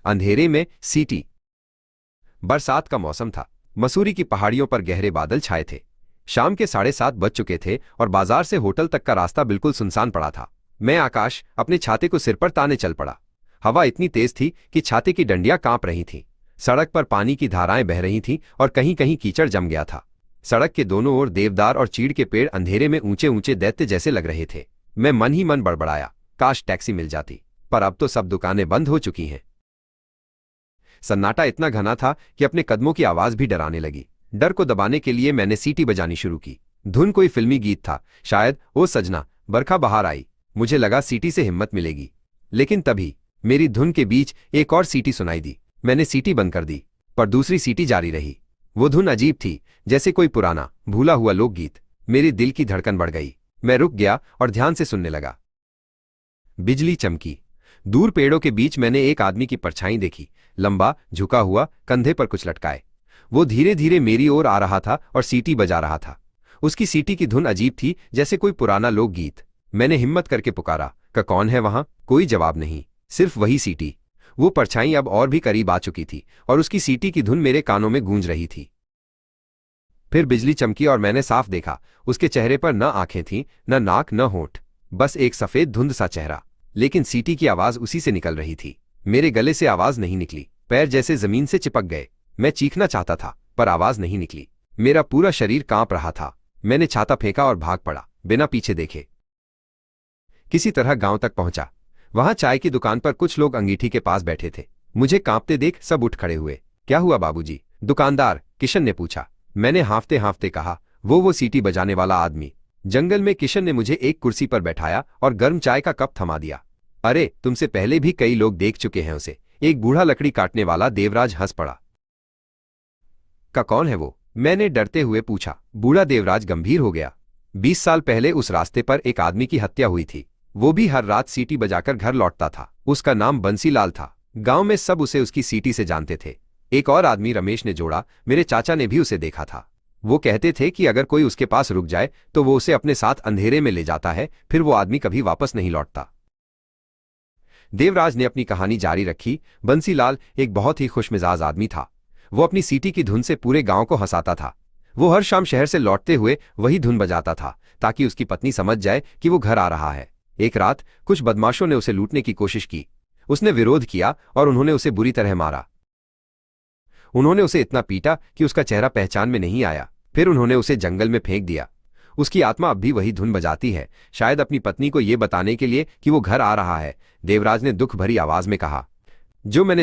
अंधेरे में सीटी। बरसात का मौसम था। मसूरी की पहाड़ियों पर गहरे बादल छाए थे। शाम के 7:30 बज चुके थे और बाजार से होटल तक का रास्ता बिल्कुल सुनसान पड़ा था। मैं आकाश अपने छाते को सिर पर ताने चल पड़ा। हवा इतनी तेज थी कि छाते की डंडियां कांप रही थीं। सड़क पर पानी की धाराएं बह रही थीं और कहीं कहीं कीचड़ जम गया था। सड़क के दोनों ओर देवदार और चीड़ के पेड़ अंधेरे में ऊंचे ऊंचे दैत्य जैसे लग रहे थे। मैं मन ही मन बड़बड़ाया, काश टैक्सी मिल जाती, पर अब तो सब दुकानें बंद हो चुकी हैं। सन्नाटा इतना घना था कि अपने कदमों की आवाज भी डराने लगी। डर को दबाने के लिए मैंने सीटी बजानी शुरू की। धुन कोई फिल्मी गीत था, शायद ओ सजना बरखा बहार आई। मुझे लगा सीटी से हिम्मत मिलेगी, लेकिन तभी मेरी धुन के बीच एक और सीटी सुनाई दी। मैंने सीटी बंद कर दी, पर दूसरी सीटी जारी रही। वो धुन अजीब थी, जैसे कोई पुराना भूला हुआ लोकगीत। मेरे दिल की धड़कन बढ़ गई। मैं रुक गया और ध्यान से सुनने लगा। बिजली चमकी। दूर पेड़ों के बीच मैंने एक आदमी की परछाई देखी, लंबा, झुका हुआ, कंधे पर कुछ लटकाए। वो धीरे धीरे मेरी ओर आ रहा था और सीटी बजा रहा था। उसकी सीटी की धुन अजीब थी, जैसे कोई पुराना लोकगीत। मैंने हिम्मत करके पुकारा, कौन है वहां? कोई जवाब नहीं, सिर्फ वही सीटी। वो परछाई अब और भी करीब आ चुकी थी और उसकी सीटी की धुन मेरे कानों में गूंज रही थी। फिर बिजली चमकी और मैंने साफ देखा, उसके चेहरे पर न आंखें थीं, न नाक, न होंठ, बस एक सफेद धुंध सा चेहरा। लेकिन सीटी की आवाज उसी से निकल रही थी। मेरे गले से आवाज नहीं निकली। पैर जैसे जमीन से चिपक गए। मैं चीखना चाहता था, पर आवाज नहीं निकली। मेरा पूरा शरीर कांप रहा था। मैंने छाता फेंका और भाग पड़ा, बिना पीछे देखे। किसी तरह गांव तक पहुंचा। वहां चाय की दुकान पर कुछ लोग अंगीठी के पास बैठे थे। मुझे कांपते देख सब उठ खड़े हुए। क्या हुआ बाबूजी? दुकानदार किशन ने पूछा। मैंने हांफते हांफते कहा, वो सीटी बजाने वाला आदमी। जंगल में किशन ने मुझे एक कुर्सी पर बैठाया और गर्म चाय का कप थमा दिया। अरे, तुमसे पहले भी कई लोग देख चुके हैं उसे। एक बूढ़ा लकड़ी काटने वाला देवराज हंस पड़ा। कौन है वो? मैंने डरते हुए पूछा। बूढ़ा देवराज गंभीर हो गया। 20 साल पहले उस रास्ते पर एक आदमी की हत्या हुई थी। वो भी हर रात सीटी बजाकर घर लौटता था। उसका नाम बंसीलाल था। गांव में सब उसे उसकी सीटी से जानते थे। एक और आदमी, रमेश ने जोड़ा, मेरे चाचा ने भी उसे देखा था। वो कहते थे कि अगर कोई उसके पास रुक जाए तो वो उसे अपने साथ अंधेरे में ले जाता है, फिर वो आदमी कभी वापस नहीं लौटता। देवराज ने अपनी कहानी जारी रखी। बंसीलाल एक बहुत ही खुशमिजाज आदमी था। वो अपनी सीटी की धुन से पूरे गांव को हंसाता था। वो हर शाम शहर से लौटते हुए वही धुन बजाता था, ताकि उसकी पत्नी समझ जाए कि वो घर आ रहा है। एक रात कुछ बदमाशों ने उसे लूटने की कोशिश की। उसने विरोध किया और उन्होंने उसे बुरी तरह मारा। उन्होंने उसे इतना पीटा कि उसका चेहरा पहचान में नहीं आया। फिर उन्होंने उसे जंगल में फेंक दिया। उसकी आत्मा अब भी वही धुन बजाती है, शायद अपनी पत्नी को यह बताने के लिए कि वो घर आ रहा है। देवराज ने दुख भरी आवाज में कहा। जो मैंने